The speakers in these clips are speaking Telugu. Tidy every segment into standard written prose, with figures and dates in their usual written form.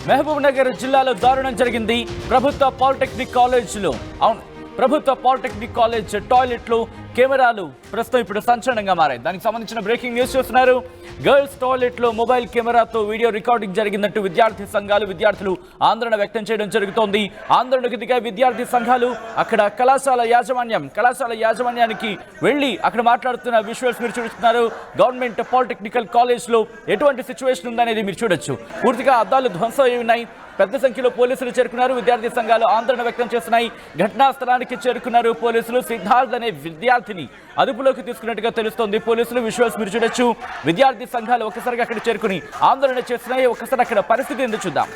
మహబూబ్ నగర్ జిల్లాలో దారుణం జరిగింది. ప్రభుత్వ పాలిటెక్నిక్ కాలేజ్లో ప్రభుత్వ పాలిటెక్నిక్ కాలేజ్ టాయిలెట్లో కెమెరాలు ప్రస్తుతం ఇప్పుడు సంచలనంగా మారాయి. దానికి సంబంధించిన బ్రేకింగ్ న్యూస్ చూస్తున్నారు. గర్ల్స్ టాయిలెట్లో మొబైల్ కెమెరాతో వీడియో రికార్డింగ్ జరిగిందంటూ విద్యార్థి సంఘాలు విద్యార్థులు ఆందోళన వ్యక్తం చేయడం జరుగుతోంది. ఆందోళనకు దిగా విద్యార్థి సంఘాలు అక్కడ కళాశాల యాజమాన్యానికి వెళ్ళి అక్కడ మాట్లాడుతున్న విజువల్స్ మీరు చూస్తున్నారు. గవర్నమెంట్ పాలిటెక్నికల్ కాలేజ్లో ఎటువంటి సిచ్యువేషన్ ఉందనేది మీరు చూడొచ్చు. పూర్తిగా అద్దాలు ధ్వంసం అయి ఉన్నాయి. పెద్ద సంఖ్యలో పోలీసులు చేరుకున్నారు. విద్యార్థి సంఘాలు ఆందోళన వ్యక్తం చేస్తున్నాయి. ఘటనా స్థలానికి చేరుకున్నారు పోలీసులు. సిద్ధార్థ్ అనే విద్యార్థిని అదుపులోకి తీసుకున్నట్టుగా తెలుస్తోంది. పోలీసులు విజువల్స్ మీరు చూడొచ్చు. విద్యార్థి సంఘాలు ఒక్కసారిగా అక్కడ చేరుకుని ఆందోళన చేస్తున్నాయి. ఒక్కసారి అక్కడ పరిస్థితి ఎందుకు చూద్దాం.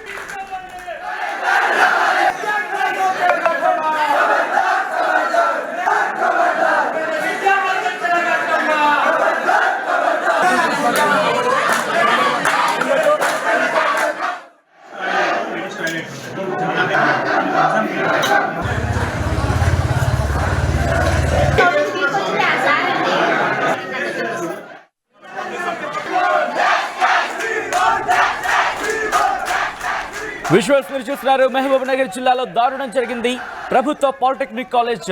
విజువల్స్ మీరు చూస్తున్నారు. మహబూబ్ నగర్ జిల్లాలో దారుణం జరిగింది. ప్రభుత్వ పాలిటెక్నిక్ కాలేజ్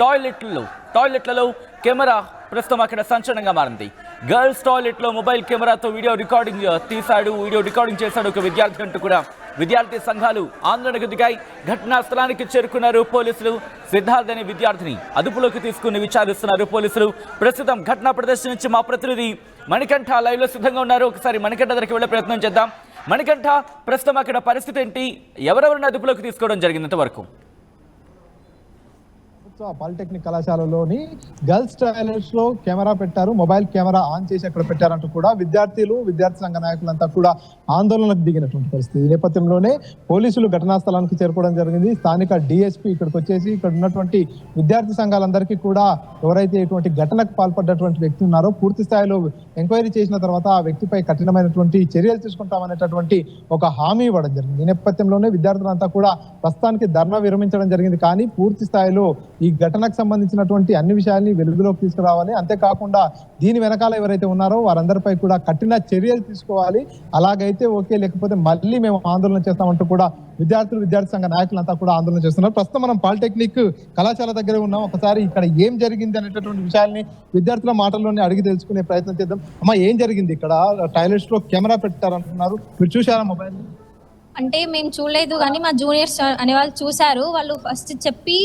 టాయిలెట్లలో కెమెరా ప్రస్తుతం అక్కడ సంచలనంగా మారింది. గర్ల్స్ టాయిలెట్లో మొబైల్ కెమెరాతో వీడియో రికార్డింగ్ చేశాడు ఒక విద్యార్థి అంటూ కూడా విద్యార్థి సంఘాలు ఆందోళనకు దిగాయి. ఘటనా స్థలానికి చేరుకున్నారు పోలీసులు. సిద్ధార్థ్ అనే విద్యార్థిని అదుపులోకి తీసుకుని విచారిస్తున్నారు పోలీసులు. ప్రస్తుతం ఘటనా ప్రదర్శన నుంచి మా ప్రతినిధి మణికంఠ లైవ్ లో సిద్ధంగా ఉన్నారు. ఒకసారి మణికంఠ దగ్గరికి వెళ్ళే ప్రయత్నం చేద్దాం. మణికంఠ, ప్రస్తుతం అక్కడ పరిస్థితి ఏంటి? ఎవరెవరిని అదుపులోకి తీసుకోవడం జరిగింది ఇంతవరకు? పాలిటెక్నిక్ కళాశాలలోని గర్ల్స్ టాయిలెట్స్ లో కెమెరా పెట్టారు, మొబైల్ కెమెరా ఆన్ చేసి అక్కడ పెట్టారంటూ కూడా విద్యార్థి సంఘ నాయకులంతా కూడా ఆందోళనకు దిగినటువంటి పరిస్థితి. ఈ నేపథ్యంలోనే పోలీసులు ఘటనా స్థలానికి చేరుకోవడం జరిగింది. స్థానిక డిఎస్పీ ఇక్కడికి వచ్చేసి ఇక్కడ ఉన్నటువంటి విద్యార్థి సంఘాలందరికీ కూడా ఎవరైతే ఇటువంటి ఘటనకు పాల్పడ్డటువంటి వ్యక్తి ఉన్నారో పూర్తి స్థాయిలో ఎంక్వైరీ చేసిన తర్వాత ఆ వ్యక్తిపై కఠినమైనటువంటి చర్యలు తీసుకుంటామనేటటువంటి ఒక హామీ ఇవ్వడం జరిగింది. ఈ నేపథ్యంలోనే విద్యార్థులంతా కూడా ప్రస్తుతానికి ధర్నా విరమించడం జరిగింది. కానీ పూర్తి స్థాయిలో ఈ ఘటనకు సంబంధించినటువంటి అన్ని విషయాల్ని వెలుగులోకి తీసుకురావాలి. అంతేకాకుండా దీని వెనకాల ఎవరైతే ఉన్నారో వారందరిపై కూడా కఠిన చర్యలు తీసుకోవాలి. అలాగైతే ఓకే, లేకపోతే మళ్ళీ మేము ఆందోళన చేస్తామంటూ కూడా విద్యార్థి సంఘ నాయకులంతా కూడా ఆందోళన చేస్తున్నారు. ప్రస్తుతం మనం పాలిటెక్నిక్ కళాశాల దగ్గర ఉన్నాం. ఒకసారి ఇక్కడ ఏం జరిగింది అనేటటువంటి విషయాల్ని విద్యార్థుల మాటల్లోనే అడిగి తెలుసుకునే ప్రయత్నం చేద్దాం. అమ్మా, ఏం జరిగింది? ఇక్కడ టాయిలెట్స్ లో కెమెరా పెట్టారంటున్నారు, మీరు చూసారా మొబైల్? అంటే మేము చూడలేదు, కానీ మా జూనియర్స్ అనే వాళ్ళు చూశారు. వాళ్ళు ఫస్ట్ చెప్పి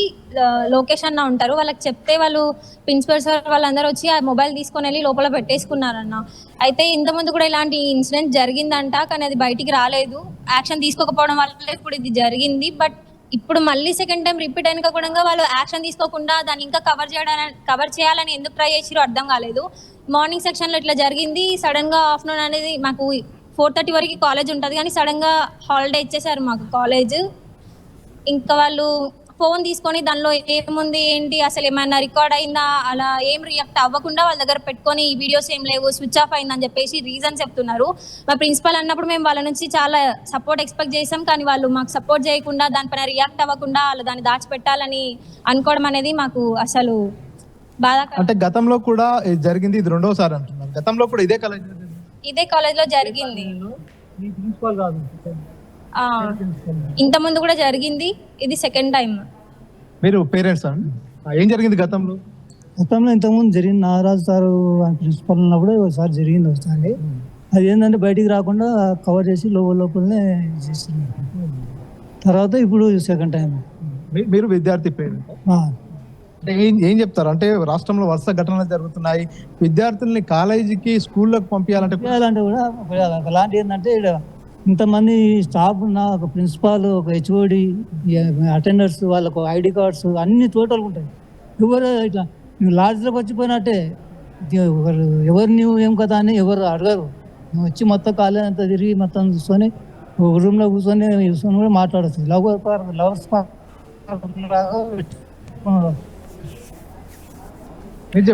లొకేషన్ ఉంటారు, వాళ్ళకి చెప్తే వాళ్ళు ప్రిన్సిపల్ సార్ వాళ్ళందరూ వచ్చి ఆ మొబైల్ తీసుకొని వెళ్ళి లోపల పెట్టేసుకున్నారన్న. అయితే ఇంతకుముందు కూడా ఇలాంటి ఇన్సిడెంట్ జరిగిందంట, కానీ అది బయటికి రాలేదు. యాక్షన్ తీసుకోకపోవడం వల్ల ఇప్పుడు ఇది జరిగింది. బట్ ఇప్పుడు మళ్ళీ సెకండ్ టైం రిపీట్ అయిన కూడా వాళ్ళు యాక్షన్ తీసుకోకుండా దాన్ని ఇంకా కవర్ చేయాలని ఎందుకు ట్రై చేసిరో అర్థం కాలేదు. మార్నింగ్ సెక్షన్లో ఇట్లా జరిగింది. సడన్గా ఆఫ్టర్నూన్ అనేది మాకు 4:30 వరకు కాలేజ్ ఉంటుంది, కానీ సడన్గా హాలిడే ఇచ్చేసారు మాకు కాలేజ్. ఇంకా వాళ్ళు ఫోన్ తీసుకొని దానిలో ఏముంది ఏంటి అసలు ఏమైనా రికార్డ్ అయిందా అలా ఏం రియాక్ట్ అవ్వకుండా వాళ్ళ దగ్గర పెట్టుకొని ఈ వీడియోస్ ఏం లేవు, స్విచ్ ఆఫ్ అయిందని చెప్పేసి రీజన్ చెప్తున్నారు. మా ప్రిన్సిపల్ అన్నప్పుడు మేము వాళ్ళ నుంచి చాలా సపోర్ట్ ఎక్స్పెక్ట్ చేసాం, కానీ వాళ్ళు మాకు సపోర్ట్ చేయకుండా దానిపైన రియాక్ట్ అవ్వకుండా వాళ్ళు దాన్ని దాచిపెట్టాలని అనుకోవడం అనేది మాకు అసలు బాధ. అంటే గతంలో కూడా జరిగింది, ఇది రెండోసారి అంటున్నారు. గతంలో కూడా ఇదే కాలేజ్ లో జరిగింది, ఇంత ముందు కూడా జరిగింది, ఇది సెకండ్ టైం. మీరు పేరెంట్స్ అండి, ఏం జరిగింది గతంలో? ఇంతకుముందు జరిగింది. నాగరాజు సార్ ప్రిన్సిపల్ ఉన్నప్పుడు ఒకసారి జరిగింది ఒకసారి. అది ఏంటంటే బయటికి రాకుండా కవర్ చేసి లోపలనే చేస్తున్నారు. తర్వాత ఇప్పుడు సెకండ్ టైం. మీరు విద్యార్థి పేరెంట్ అంటే ఏం చెప్తారు? అంటే రాష్ట్రంలో వరుస ఘటనలు జరుగుతున్నాయి, విద్యార్థుల్ని కాలేజీకి స్కూల్లోకి పంపించాలంటే కూడా అలాంటి ఏంటంటే ఇంతమంది స్టాఫ్ ఉన్న ఒక ప్రిన్సిపాల్, ఒక హెచ్ఓడి, అటెండర్స్, వాళ్ళకు ఐడి కార్డ్స్ అన్ని టోటల్ ఉంటాయి. ఎవరు ఇట్లా నువ్వు లాడ్జ్లోకి వచ్చిపోయినట్టే, ఎవరు నువ్వు ఏం కదా అని ఎవరు అడగరు. నువ్వు వచ్చి మొత్తం కాలేజ్ అంతా తిరిగి మొత్తం చూసుకొని ఒక రూమ్లో కూర్చొని కూడా మాట్లాడచ్చు. లవర్స్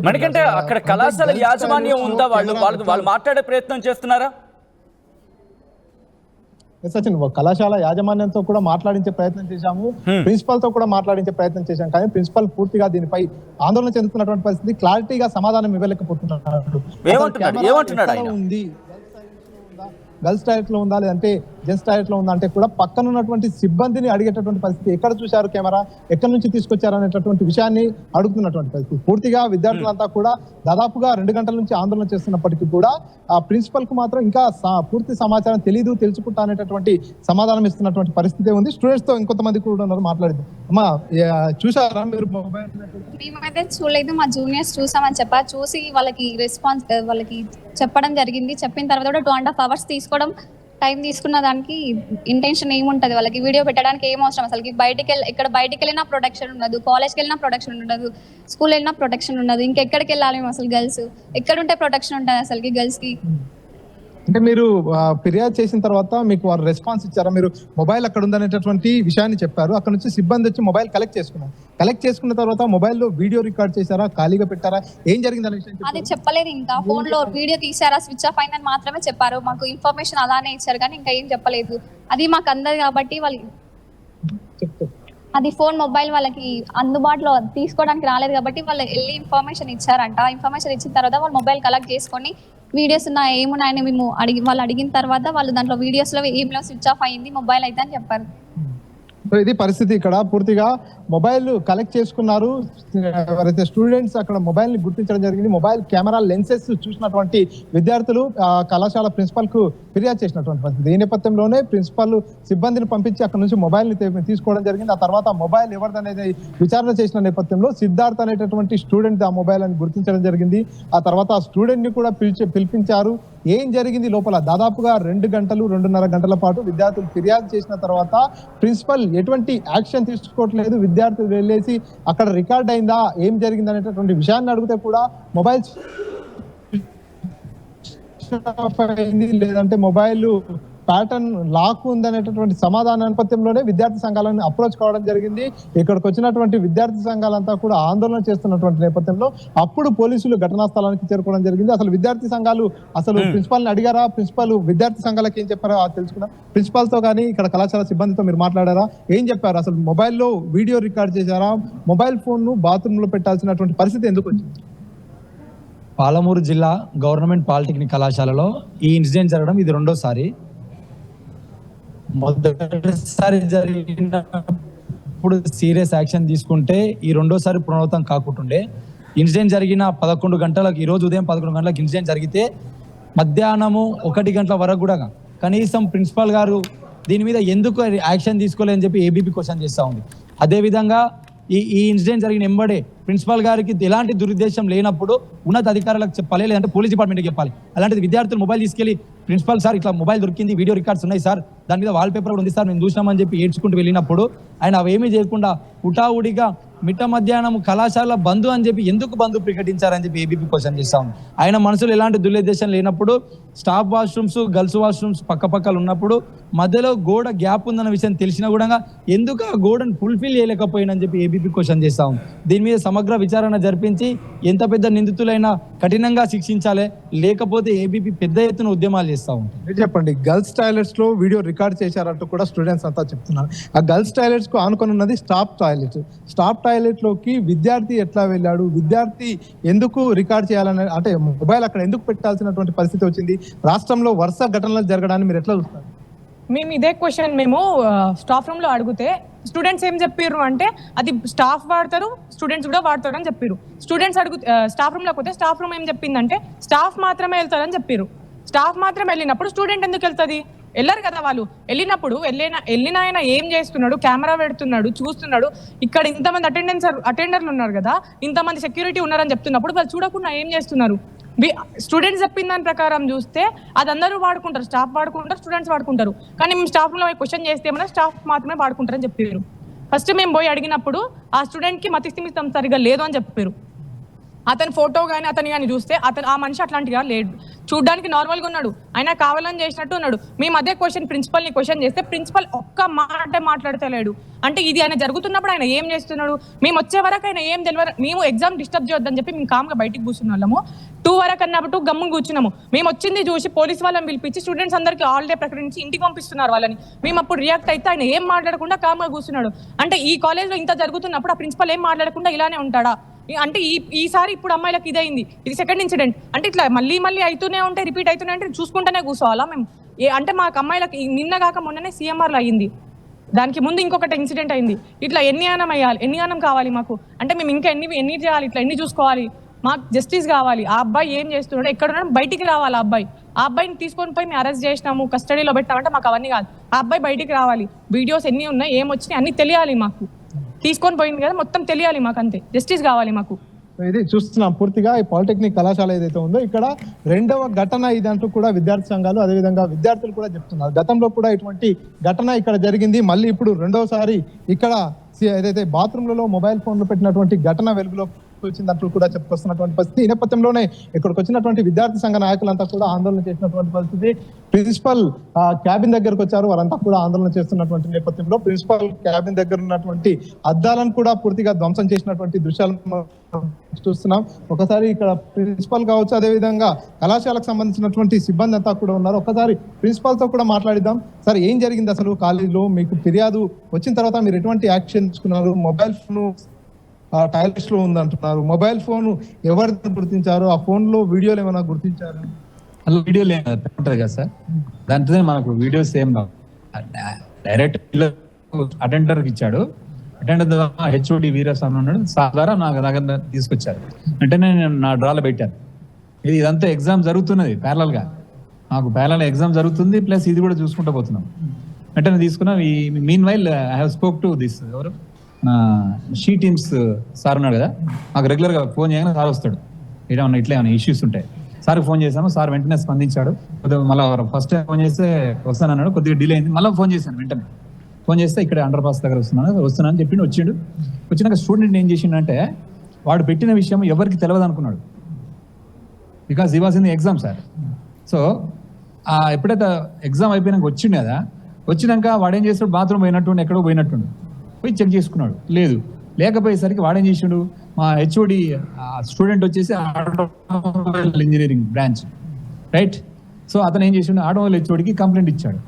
మనకంటే అక్కడ కళాశాల యాజమాన్యం ఉందా? వాళ్ళు మాట్లాడే ప్రయత్నం చేస్తున్నారా? సచిన్, కళాశాల యాజమాన్యంతో కూడా మాట్లాడించే ప్రయత్నం చేశాము, ప్రిన్సిపల్ తో కూడా మాట్లాడించే ప్రయత్నం చేశాం. కానీ ప్రిన్సిపల్ పూర్తిగా దీనిపై ఆందోళన చెందుతున్నటువంటి పరిస్థితి, క్లారిటీగా సమాధానం ఇవ్వలేకపోతున్నారు. ఏమంటున్నాడు? గర్ల్స్ టాయిలెట్ లో ఉందా, లేదంటే జెంట్స్ టాయిలెట్ లో ఉందంటే కూడా పక్కన ఉన్నటువంటి సిబ్బందిని అడిగేటటువంటి పరిస్థితి, ఎక్కడ చూశారు కెమెరా, ఎక్కడి నుంచి తీసుకొచ్చారు అనేటటువంటి విషయాన్ని అడుగుతున్నటువంటి పరిస్థితి. పూర్తిగా విద్యార్థులంతా కూడా దాదాపుగా 2 గంటల నుంచి ఆందోళన చేస్తున్నప్పటికీ కూడా ఆ ప్రిన్సిపల్ కు మాత్రం ఇంకా పూర్తి సమాచారం తెలియదు, తెలుసుకుంటా అనేటటువంటి సమాధానం ఇస్తున్నటువంటి పరిస్థితి ఉంది. స్టూడెంట్స్ తో ఇంకొంతమంది కూడా ఉన్నారు, మాట్లాడేది. అమ్మా, చూసారా మీరు మొబైల్? మేమైతే చూడలేదు, మా జూనియర్స్ చూసామని చెప్పారు. చూసి వాళ్ళకి వాళ్ళకి చెప్పడం జరిగింది. చెప్పిన తర్వాత కూడా 2.5 hours తీసుకోవడం, టైం తీసుకున్న దానికి ఇంటెన్షన్ ఏముంటది వాళ్ళకి? వీడియో పెట్టడానికి ఏం అవసరం అసలు? ఇక్కడ బయటికి వెళ్ళినా ప్రొటెక్షన్ ఉండదు, కాలేజ్కి వెళ్ళినా ప్రొటెక్షన్ ఉండదు, స్కూల్ వెళ్ళినా ప్రొటెక్షన్ ఉండదు. ఇంకెక్కడికి వెళ్ళాలి మేము అసలు? గర్ల్స్ ఎక్కడుంటే ప్రొటెక్షన్ ఉంటుంది అసలుకి గర్ల్స్ కి? అంటే మీరు ఫిర్యాదు చేసిన తర్వాత మీకు వారు రెస్పాన్స్ ఇచ్చారా? మీరు మొబైల్ అక్కడ ఉందనేటటువంటి విషయాన్ని చెప్పారు, అక్కడ నుంచి సిబ్బంది వచ్చి మొబైల్ కలెక్ట్ చేసుకున్న తర్వాత మొబైల్లో వీడియో రికార్డ్ చేశారా, ఖాళీగా పెట్టారా, ఏం జరిగింది అనే విషయం అది చెప్పలేదు. ఇంకా ఫోన్ లో వీడియో తీసారా, స్విచ్ ఆఫ్ అయిందని మాత్రమే చెప్పారు. మాకు ఇన్ఫర్మేషన్ అలానే ఇచ్చారు కానీ ఇంకా ఏం చెప్పలేదు. అది మాకు అందదు కాబట్టి వాళ్ళకి అది ఫోన్ మొబైల్ వాళ్ళకి అందుబాటులో తీసుకోవడానికి రాలేదు కాబట్టి వాళ్ళు వెళ్ళి ఇన్ఫర్మేషన్ ఇచ్చారంట. ఇన్ఫర్మేషన్ ఇచ్చిన తర్వాత వాళ్ళు మొబైల్ కలెక్ట్ చేసుకొని వీడియోస్ ఏమున్నాయని మేము వాళ్ళు అడిగిన తర్వాత వాళ్ళు దాంట్లో వీడియోస్ లో ఏం స్విచ్ ఆఫ్ అయింది మొబైల్ అయితే అని చెప్పారు. సో ఇది పరిస్థితి. ఇక్కడ పూర్తిగా మొబైల్ కలెక్ట్ చేసుకున్నారు. ఎవరైతే స్టూడెంట్స్ అక్కడ మొబైల్ ని గుర్తించడం జరిగింది. మొబైల్ కెమెరా లెన్సెస్ చూసినటువంటి విద్యార్థులు కళాశాల ప్రిన్సిపల్ కు ఫిర్యాదు చేసినటువంటి పరిస్థితి. ఈ నేపథ్యంలోనే ప్రిన్సిపల్ సిబ్బందిని పంపించి అక్కడ నుంచి మొబైల్ ని తీసుకోవడం జరిగింది. ఆ తర్వాత మొబైల్ ఎవరిదనేది విచారణ చేసిన నేపథ్యంలో సిద్ధార్థ్ అనేటటువంటి స్టూడెంట్ ఆ మొబైల్ అని గుర్తించడం జరిగింది. ఆ తర్వాత ఆ స్టూడెంట్ ని కూడా పిలిపించారు. ఏం జరిగింది లోపల? దాదాపుగా 2.5 గంటల పాటు విద్యార్థులు ఫిర్యాదు చేసిన తర్వాత ప్రిన్సిపల్ ఎటువంటి యాక్షన్ తీసుకోవట్లేదు. విద్యార్థులు వెళ్ళేసి అక్కడ రికార్డ్ అయిందా, ఏం జరిగింది అనేటటువంటి విషయాన్ని అడిగితే కూడా మొబైల్ అయింది, లేదంటే మొబైల్ ప్యాటర్న్ లాక్ ఉందనేటటువంటి సమాధాన నేపథ్యంలోనే విద్యార్థి సంఘాలను అప్రోచ్ కావడం జరిగింది. ఇక్కడికి వచ్చినటువంటి విద్యార్థి సంఘాలంతా కూడా ఆందోళన చేస్తున్నటువంటి నేపథ్యంలో అప్పుడు పోలీసులు ఘటనా స్థలానికి చేరుకోవడం జరిగింది. అసలు విద్యార్థి సంఘాలు అసలు ప్రిన్సిపాల్ని అడిగారా, ప్రిన్సిపాల్ విద్యార్థి సంఘాలకు ఏం చెప్పారో తెలుసుకున్నాం. ప్రిన్సిపాల్ తో కానీ ఇక్కడ కళాశాల సిబ్బందితో మీరు మాట్లాడారా, ఏం చెప్పారు? అసలు మొబైల్లో వీడియో రికార్డ్ చేశారా? మొబైల్ ఫోన్ ను బాత్రూమ్ లో పెట్టాల్సినటువంటి పరిస్థితి ఎందుకు వచ్చింది? పాలమూరు జిల్లా గవర్నమెంట్ పాలిటెక్నిక్ కళాశాలలో ఈ ఇన్సిడెంట్ జరగడం ఇది రెండోసారి. మొదటిసారి జరిగినప్పుడు సీరియస్ యాక్షన్ తీసుకుంటే ఈ రెండోసారి పునరావృతం కాకుంటుండే. ఇన్సిడెంట్ జరిగిన 11 గంటలకు, ఈరోజు ఉదయం 11 గంటలకు ఇన్సిడెంట్ జరిగితే మధ్యాహ్నము 1 గంటల వరకు కూడా కనీసం ప్రిన్సిపాల్ గారు దీని మీద ఎందుకు యాక్షన్ తీసుకోలేదని చెప్పి ఏబీపీ క్వశ్చన్ చేస్తూ ఉంది. అదేవిధంగా ఈ ఇన్సిడెంట్ జరిగిన ఎంబడే ప్రిన్సిపాల్ గారికి ఎలాంటి దురుద్దేశం లేనప్పుడు ఉన్నత అధికారులకు చెప్పాలి, లేదంటే పోలీస్ డిపార్ట్మెంట్కి చెప్పాలి. అలాంటిది విద్యార్థులు మొబైల్ తీసుకెళ్లి ప్రిన్సిపాల్ సార్ ఇట్లా మొబైల్ దొరికింది, వీడియో రికార్డ్స్ ఉన్నాయి సార్, దాని మీద వాల్ పేపర్ కూడా ఉంది సార్, మేము చూసినామని చెప్పి ఏడ్చుకుంటూ వెళ్ళినప్పుడు ఆయన అవేమీ చేయకుండా ఉటావుడిగా మిట్ట మధ్యాహ్నం కళాశాల బంధు అని చెప్పి ఎందుకు బంధు ప్రకటించారని చెప్పి ఏబీపీ క్వశ్చన్ చేస్తా ఉంది. ఆయన మనసులో ఎలాంటి దురుద్దేశం లేనప్పుడు స్టాఫ్ వాష్రూమ్స్, గర్ల్స్ వాష్రూమ్స్ పక్కపక్కలు ఉన్నప్పుడు మధ్యలో గోడ గ్యాప్ ఉందన్న విషయం తెలిసినా కూడా ఎందుకు ఆ గోడను ఫుల్ఫిల్ చేయలేకపోయినని చెప్పి ఏబీపీ క్వశ్చన్ చేస్తా ఉంది. దీని మీద సమగ్ర విచారణ జరిపించి ఎంత పెద్ద నిందితులైనా కఠినంగా శిక్షించాలి, లేకపోతే ఏబీపీ పెద్ద ఎత్తున ఉద్యమాలు చేస్తూ ఉంటాం. మీరు చెప్పండి, గర్ల్స్ టాయిలెట్స్ లో వీడియో రికార్డ్ చేశారంటూ కూడా స్టూడెంట్స్ అంతా చెప్తున్నారు. ఆ గర్ల్స్ టాయిలెట్స్ కు ఆనుకొని ఉన్నది స్టాఫ్ టాయిలెట్. స్టాఫ్ టాయిలెట్ లోకి విద్యార్థి ఎట్లా వెళ్ళాడు, విద్యార్థి ఎందుకు రికార్డ్ చేయాలని, అంటే మొబైల్ అక్కడ ఎందుకు పెట్టాల్సినటువంటి పరిస్థితి వచ్చింది? రాష్ట్రంలో వరుస ఘటనలు జరగడాన్ని మీరు ఎట్లా చూస్తారు? మేము ఇదే క్వశ్చన్ మేము స్టాఫ్ రూమ్ లో అడిగితే స్టూడెంట్స్ ఏం చెప్పారు అంటే అది స్టాఫ్ వాడతారు, స్టూడెంట్స్ కూడా వాడతారు అని చెప్పారు. స్టూడెంట్స్ స్టాఫ్ రూమ్ లోకి పోతే స్టాఫ్ రూమ్ ఏం చెప్పిందంటే స్టాఫ్ మాత్రమే వెళ్తారని చెప్పారు. స్టాఫ్ మాత్రం వెళ్ళినప్పుడు స్టూడెంట్ ఎందుకు వెళ్తుంది? వెళ్ళరు కదా వాళ్ళు. వెళ్ళినప్పుడు వెళ్ళిన ఆయన ఏం చేస్తున్నాడు, కెమెరా పెడుతున్నాడు, చూస్తున్నాడు. ఇక్కడ ఇంతమంది అటెండర్లు ఉన్నారు కదా, ఇంతమంది సెక్యూరిటీ ఉన్నారని చెప్తున్నప్పుడు వాళ్ళు చూడకుండా ఏం చేస్తున్నారు? స్టూడెంట్స్ చెప్పిన దాని ప్రకారం చూస్తే అది అందరూ వాడుకుంటారు, స్టాఫ్ వాడుకుంటారు, స్టూడెంట్స్ వాడుకుంటారు. కానీ మేము స్టాఫ్ లో క్వశ్చన్ చేస్తే ఏమన్నా స్టాఫ్ మాత్రమే వాడుకుంటారని చెప్పారు. ఫస్ట్ మేము పోయి అడిగినప్పుడు ఆ స్టూడెంట్ కి మతిస్థిమితం సరిగా లేదు అని చెప్పారు. అతని ఫోటో కానీ అతని కానీ చూస్తే ఆ మనిషి అట్లాంటిగా లేడు, చూడ్డానికి నార్మల్గా ఉన్నాడు, ఆయన కావాలని చేసినట్టు ఉన్నాడు. మేము అదే ప్రిన్సిపల్ని క్వశ్చన్ చేస్తే ప్రిన్సిపల్ ఒక్క మాట మాట్లాడతలేడు. అంటే ఇది ఆయన జరుగుతున్నప్పుడు ఆయన ఏం చేస్తున్నాడు? మేము వచ్చే వరకు ఆయన ఏం తెలియదు. మేము ఎగ్జామ్ డిస్టర్బ్ చేయొద్దని చెప్పి మేము కామ్గా బయటికి కూర్చున్న వాళ్ళము. 2 వరకు అన్నప్పుడు గమ్మున కూర్చున్నాము. మేము వచ్చింది చూసి పోలీస్ వాళ్ళని పిలిపించి స్టూడెంట్స్ అందరికీ హాలిడే ప్రకటించి ఇంటికి పంపిస్తున్నారు వాళ్ళని. మేము అప్పుడు రియాక్ట్ అయితే ఆయన ఏం మాట్లాడకుండా కామ్గా కూర్చున్నాడు. అంటే ఈ కాలేజ్లో ఇంత జరుగుతున్నప్పుడు ఆ ప్రిన్సిపల్ ఏం మాట్లాడకుండా ఇలానే ఉంటాడా? అంటే ఈసారి ఇప్పుడు అమ్మాయిలకు ఇదైంది, ఇది సెకండ్ ఇన్సిడెంట్. అంటే ఇట్లా మళ్ళీ అవుతూనే ఉంటాయి, రిపీట్ అవుతూనే ఉంటే చూసుకుంటూనే కూర్చోవాలా మేము? అంటే మాకు అమ్మాయిలకు నిన్న కాక మొన్ననే CMRలో అయ్యింది, దానికి ముందు ఇంకొకటి ఇన్సిడెంట్ అయింది. ఇట్లా ఎన్ని గానం కావాలి మాకు, అంటే మేము ఇంకా ఎన్ని చేయాలి, ఇట్లా ఎన్ని చూసుకోవాలి, మాకు జస్టిస్ కావాలి. ఆ అబ్బాయి ఏం చేస్తున్నాడు, ఎక్కడ ఉన్నాడు, బయటికి రావాలి. ఆ అబ్బాయిని తీసుకొని పోయి మేము అరెస్ట్ చేసినాము, కస్టడీలో పెట్టామంటే మాకు అవన్నీ కాదు. ఆ అబ్బాయి బయటికి రావాలి, వీడియోస్ ఎన్ని ఉన్నాయి, ఏమొచ్చినాయి అన్ని తెలియాలి మాకు. తీసుకొని పోయింది కదా మొత్తం తెలియాలి మాకు, అంతే. జస్టిస్ కావాలి మాకు. ఇది చూస్తున్నాం పూర్తిగా ఈ పాలిటెక్నిక్ కళాశాల ఏదైతే ఉందో ఇక్కడ రెండవ ఘటన ఇదంటూ కూడా విద్యార్థి సంఘాలు అదేవిధంగా విద్యార్థులు కూడా చెప్తున్నారు. గతంలో కూడా ఇటువంటి ఘటన ఇక్కడ జరిగింది, మళ్ళీ ఇప్పుడు రెండవసారి ఇక్కడ ఏదైతే బాత్రూమ్లలో మొబైల్ ఫోన్లు పెట్టినటువంటి ఘటన వెలుగులో వచ్చిందంటూ కూడా చెప్పుకొస్తున్నటువంటి పరిస్థితి. ఈ నేపథ్యంలోనే ఇక్కడికి వచ్చినటువంటి విద్యార్థి సంఘ నాయకులంతా కూడా ఆందోళన చేసినటువంటి పరిస్థితి. ప్రిన్సిపల్ క్యాబిన్ దగ్గరకు వచ్చారు, వారంతా కూడా ఆందోళన చేస్తున్నటువంటి నేపథ్యంలో ప్రిన్సిపల్ క్యాబిన్ దగ్గర ఉన్నటువంటి అద్దాలను కూడా పూర్తిగా ధ్వంసం చేసినటువంటి దృశ్యాలను చూస్తున్నాం. ఒకసారి ఇక్కడ ప్రిన్సిపల్ కావచ్చు, అదేవిధంగా కళాశాలకు సంబంధించినటువంటి సిబ్బంది అంతా కూడా ఉన్నారు. ఒకసారి ప్రిన్సిపల్ తో కూడా మాట్లాడిద్దాం. సార్, ఏం జరిగింది అసలు కాలేజీలో? మీకు ఫిర్యాదు వచ్చిన తర్వాత మీరు ఎటువంటి యాక్షన్ తీసుకున్నారు? మొబైల్ ఫోన్ టాయిలెట్స్ లో ఉందంటున్నారు, మొబైల్ ఫోన్ ఎవరు గుర్తించారు? ఆ ఫోన్ లో వీడియోలు ఏమైనా గుర్తించారు? అలా వీడియో ఉంటుంది కదా సార్, దాంట్లోనే మనకు వీడియోస్ ఏం రావు. డైరెక్ట్ అటెండర్ ఇచ్చాడు, అటెండర్ ద్వారా HOD వీరస్వామి ఉన్నాడు, సార్ ద్వారా నాకు దగ్గర తీసుకొచ్చారు. వెంటనే నేను నా డ్రాలో పెట్టాను. ఇదంతా ఎగ్జామ్ జరుగుతున్నది ప్యారలల్ గా, మాకు ప్యారలల్ ఎగ్జామ్ జరుగుతుంది, ప్లస్ ఇది కూడా చూసుకుంటూ పోతున్నాం. వెంటనే తీసుకున్నాం. ఈ mean while I have spoke to this ఎవరు షీ టీమ్స్ సార్ ఉన్నాడు కదా, మాకు రెగ్యులర్గా ఫోన్ చేయగానే సార్ వస్తాడు, ఏమైనా ఇట్లా ఏమైనా ఇష్యూస్ ఉంటాయి. సార్కి ఫోన్ చేశాము, సార్ వెంటనే స్పందించాడు. మళ్ళీ ఫస్ట్ టైం ఫోన్ చేస్తే వస్తానన్నాడు, కొద్దిగా డిలే అయింది, మళ్ళీ ఫోన్ చేశాను. వెంటనే ఫోన్ చేస్తే ఇక్కడ అండర్ పాస్ దగ్గర వస్తున్నానని చెప్పిండు. వచ్చినాక స్టూడెంట్ ఏం చేసిండంటే, వాడు పెట్టిన విషయం ఎవరికి తెలియదు అనుకున్నాడు, because he was in the exam sir. So ఎప్పుడైతే ఎగ్జామ్ అయిపోయినాక వచ్చిండు కదా, వచ్చినాక వాడు ఏం చేస్తాడు, బాత్రూమ్ పోయినట్టుండి ఎక్కడో పోయినట్టుండు, పోయి చెక్ చేసుకున్నాడు. లేకపోయేసరికి వాడేం చేసిండు, మా HOD స్టూడెంట్ వచ్చేసి automobile engineering branch, right. So అతను ఏం చేసిండు, ఆటోమొబైల్ HODకి కంప్లైంట్ ఇచ్చాడు.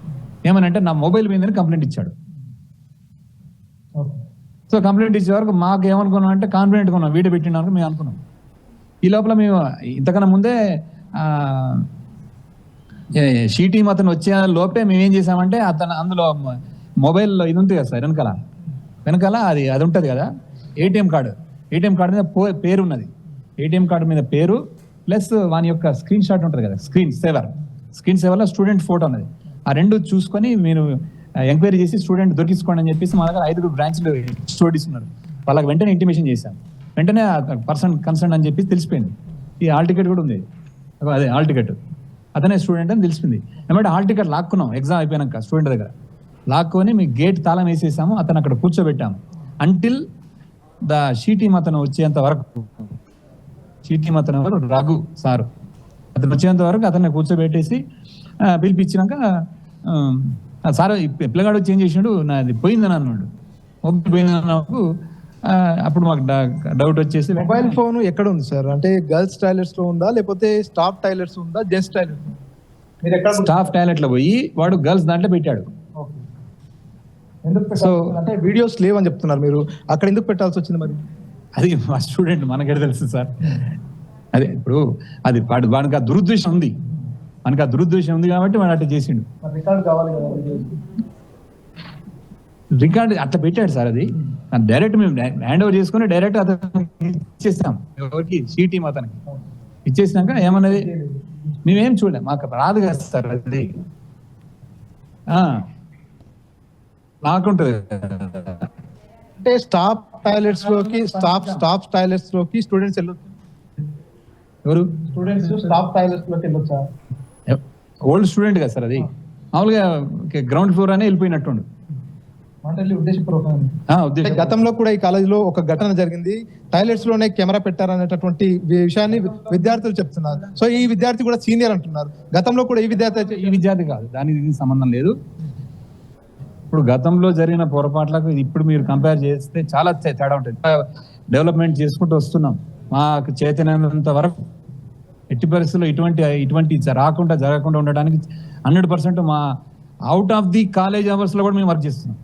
ఏమనంటే నా మొబైల్ పోయిందని కంప్లైంట్ ఇచ్చాడు. సో కంప్లైంట్ ఇచ్చే వరకు మాకు ఏమనుకున్నాం అంటే కాన్ఫిడెంట్గా ఉన్నాం, వీడియో పెట్టినాక మేము అనుకున్నాం. ఈ లోపల మేము ఇంతకన్నా ముందే షీ టీమ్ అతను వచ్చే లోపే మేము ఏం చేసామంటే, అందులో మొబైల్లో ఇది ఉంటుంది కదా సార్, వెనకాల అది ఉంటుంది కదా, ATM కార్డు మీద పేరు ఉన్నది. ATM కార్డు మీద పేరు ప్లస్ వాని యొక్క స్క్రీన్ షాట్ ఉంటుంది కదా, స్క్రీన్ సేవర్లో స్టూడెంట్ ఫోటో ఉన్నది. ఆ రెండు చూసుకొని మీరు ఎంక్వైరీ చేసి స్టూడెంట్ దొరికించుకోండి అని చెప్పేసి మా దగ్గర 5 బ్రాంచ్లు స్టూడెంట్స్ ఉన్నారు. వాళ్ళకి వెంటనే ఇంటిమేషన్ చేశాం. వెంటనే పర్సన్ కన్సర్న్ అని చెప్పి తెలిసిపోయింది. ఈ హాల్ టికెట్ కూడా ఉంది, అదే హాల్ టికెట్, అతనే స్టూడెంట్ అని తెలిసింది. ఏమంటే హాల్ టికెట్ లాక్కున్నాం ఎగ్జామ్ అయిపోయినాక స్టూడెంట్ దగ్గర, లాక్కొని మీ గేట్ తాళం వేసేసాము, అతను అక్కడ కూర్చోబెట్టాము. అంటిల్ ద షీ టీమ్ అతను వచ్చేంత వరకు, రఘు సారు అతను వచ్చేంత వరకు అతన్ని కూర్చోబెట్టేసి పిలిపించినాక, సార్ పిల్లగాడు వచ్చి ఏం చేసినాడు, నాది పోయిందని అన్నాడు. మొబైల్ పోయిందని అన్నప్పుడు అప్పుడు మాకు డౌట్ వచ్చేసి, మొబైల్ ఫోన్ ఎక్కడ ఉంది సార్? అంటే గర్ల్స్ టాయిలెట్స్ లో ఉందా, లేకపోతే స్టాఫ్ టాయిలెట్స్ ఉందా, జెంట్స్ టాయిలెట్? స్టాఫ్ టాయిలెట్ లో పోయి వాడు గర్ల్స్ దాంట్లో పెట్టాడు. సో అంటే వీడియోస్ లేవని చెప్తున్నారు మీరు, అక్కడ ఎందుకు పెట్టాల్సి వచ్చింది మరి? అది మా స్టూడెంట్, మనకెడ తెలుసు సార్. అదే ఇప్పుడు అది వానికి ఆ దురుద్దేశం ఉంది, కాబట్టి వాడు అట్లా చేసిండు. రికార్డు కావాలి కదా, రికార్డు అట్లా పెట్టాడు సార్. అది డైరెక్ట్ మేము హ్యాండ్ ఓవర్ చేసుకుని డైరెక్ట్ అతనికి ఇచ్చేస్తాం, ఎవరికి షీ టీమ్ అతనికి ఇచ్చేసినాక ఏమన్నది మేమేం చూడలేం, మాకు రాదు కదా సార్. అది నాకుంటది అంటే స్టాఫ్ టాయిలెట్స్ లోకి స్టూడెంట్స్ వెళ్ళొచ్చు. ఎవరు స్టూడెంట్స్ స్టాఫ్ టాయిలెట్స్ లోకి వెళ్ళొచ్చా? ఓల్డ్ స్టూడెంట్ కదా సార్, అది మామూలుగా గ్రౌండ్ ఫ్లోర్ అనే వెళ్ళిపోయినట్టుండు. గతంలో కూడా ఈ కాలేజీలో ఒక ఘటన జరిగింది, టాయిలెట్స్ లోనే కెమెరా పెట్టారనేటటువంటి విషయాన్ని విద్యార్థులు చెప్తున్నారు. సో ఈ విద్యార్థి కూడా సీనియర్ అంటున్నారు. గతంలో కూడా ఈ విద్యార్థి కాదు, దానికి సంబంధం లేదు. ఇప్పుడు గతంలో జరిగిన పొరపాట్లకు ఇప్పుడు మీరు కంపేర్ చేస్తే చాలా తేడా ఉంటుంది. డెవలప్మెంట్ చేసుకుంటూ వస్తున్నాం. మాకు చేతనైనంత వరకు ఎట్టి పరిస్థితుల్లో ఇటువంటి రాకుండా జరగకుండా ఉండడానికి 100% మా out of the college hours లో కూడా మేము వర్క్ చేస్తున్నాం.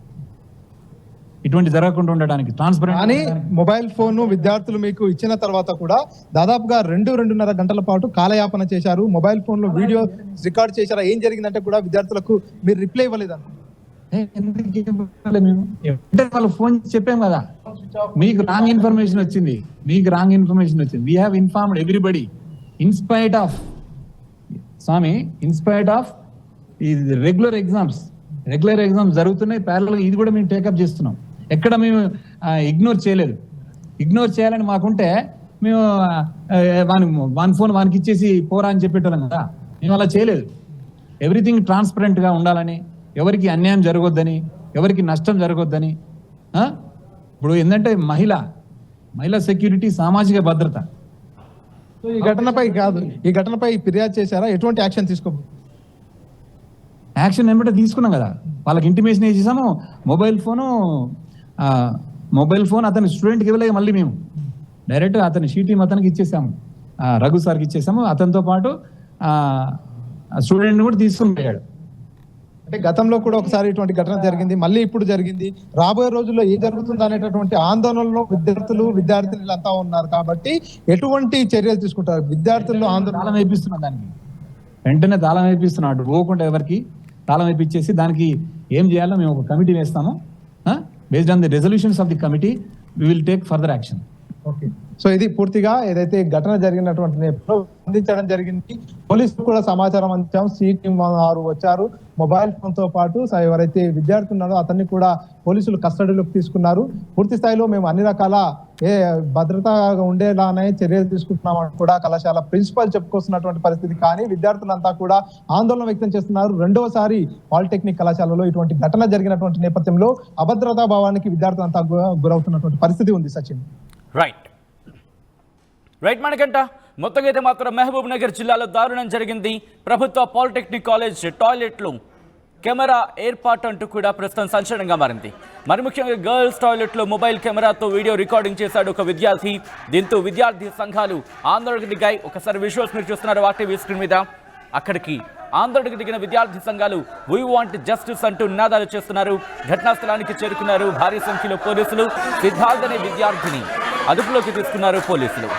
ఇటువంటి జరగకుండా ఉండడానికి కానీ ట్రాన్స్పరెంట్. మొబైల్ ఫోన్ విద్యార్థులు మీకు ఇచ్చిన తర్వాత కూడా దాదాపుగా 2-2.5 గంటల పాటు కాలయాపన చేశారు. మొబైల్ ఫోన్ లో వీడియో రికార్డ్ చేశారా, ఏం జరిగిందంటే కూడా విద్యార్థులకు మీరు రిప్లై ఇవ్వలేదు. అంటే వాళ్ళు ఫోన్ చెప్పాం కదా, మీకు రాంగ్ ఇన్ఫర్మేషన్ వచ్చింది, we have informed everybody in spite of Swami, in spite of ఈ రెగ్యులర్ ఎగ్జామ్స్ జరుగుతున్నాయి ప్యారలల్ గా, ఇది కూడా మేము టేకప్ చేస్తున్నాం. ఎక్కడ మేము ఇగ్నోర్ చేయలేదు. ఇగ్నోర్ చేయాలని మాకుంటే మేము వాని ఫోన్ వానికి ఇచ్చేసి పోరా అని చెప్పేటోళ్ళం కదా, మేము అలా చేయలేదు. ఎవ్రీథింగ్ ట్రాన్స్పరెంట్ గా ఉండాలని, ఎవరికి అన్యాయం జరగొద్దని, ఎవరికి నష్టం జరగొద్దని. ఇప్పుడు ఏంటంటే మహిళా సెక్యూరిటీ, సామాజిక భద్రత. సో ఈ ఘటనపై ఫిర్యాదు చేశారా, ఎటువంటి యాక్షన్ తీసుకోబోతున్నారు? యాక్షన్ ఏమిటో తీసుకున్నాం కదా, వాళ్ళకి ఇంటిమేషన్ చేసాము. మొబైల్ ఫోన్ అతని స్టూడెంట్కి ఇవ్వలేదు, మళ్ళీ మేము డైరెక్ట్ అతని షీటీం అతనికి ఇచ్చేసాము, రఘు సార్కి ఇచ్చేసాము. అతనితో పాటు స్టూడెంట్ కూడా తీసుకుని పోయాడు. అంటే గతంలో కూడా ఒకసారి ఇటువంటి ఘటన జరిగింది, మళ్ళీ ఇప్పుడు జరిగింది. రాబోయే రోజుల్లో ఏం జరుగుతుంది అనేటటువంటి ఆందోళనలో విద్యార్థులు అంతా ఉన్నారు. కాబట్టి ఎటువంటి చర్యలు తీసుకుంటారు విద్యార్థులు? తాళం వేపిస్తున్నాం, దానికి వెంటనే తాళం వేపిస్తున్నాడు. పోకుండా ఎవరికి తాళం వేపించేసి దానికి ఏం చేయాలో మేము ఒక కమిటీ వేస్తాము. Based on the resolutions of the committee we will take further action. Okay, so ఇది పూర్తిగా ఏదైతే ఘటన జరిగినటువంటి నేపథ్యంలో అందించడం జరిగింది. పోలీసులు కూడా సమాచారం అందించాం. టీం వారు వచ్చారు. మొబైల్ ఫోన్ తో పాటు ఎవరైతే విద్యార్థి ఉన్నారో అతన్ని కూడా పోలీసులు కస్టడీలోకి తీసుకున్నారు. పూర్తి స్థాయిలో మేము అన్ని రకాల భద్రతగా ఉండేలానే చర్యలు తీసుకుంటున్నామని కూడా కళాశాల ప్రిన్సిపల్ చెప్పుకొస్తున్నటువంటి పరిస్థితి. కానీ విద్యార్థులంతా కూడా ఆందోళన వ్యక్తం చేస్తున్నారు. రెండోసారి పాలిటెక్నిక్ కళాశాలలో ఇటువంటి ఘటన జరిగినటువంటి నేపథ్యంలో అభద్రతా భావానికి విద్యార్థులంతా గురవుతున్నటువంటి పరిస్థితి ఉంది. సచిన్, రైట్ మనకంట మొత్తంగా అయితే మాత్రం మహబూబ్ నగర్ జిల్లాలో దారుణం జరిగింది. ప్రభుత్వ పాలిటెక్నిక్ కాలేజ్ టాయిలెట్లు కెమెరా ఏర్పాటు అంటూ కూడా ప్రస్తుతం సంచలనంగా మారింది. మరి ముఖ్యంగా గర్ల్స్ టాయిలెట్లో మొబైల్ కెమెరాతో వీడియో రికార్డింగ్ చేశాడు ఒక విద్యార్థి. దీంతో విద్యార్థి సంఘాలు ఆందోళనకు దిగాయి. ఒకసారి విజువల్స్ మీరు చూస్తున్నారు వాటివి స్క్రీన్ మీద. అక్కడికి ఆందోళనకు దిగిన విద్యార్థి సంఘాలు వీ వాంట్ జస్టిస్ అంటూ నినాదాలు చేస్తున్నారు. ఘటనా స్థలానికి చేరుకున్నారు భారీ సంఖ్యలో పోలీసులు. సిద్ధార్థ్ అనే విద్యార్థిని అదుపులోకి తీసుకున్నారు పోలీసులు.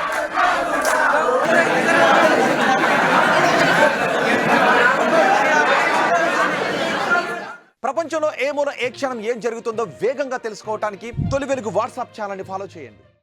ప్రపంచంలో ఏ మూల ఏ క్షణం ఏం జరుగుతుందో వేగంగా తెలుసుకోవడానికి తొలి వెలుగు వాట్సాప్ ఛానల్ని ఫాలో చేయండి.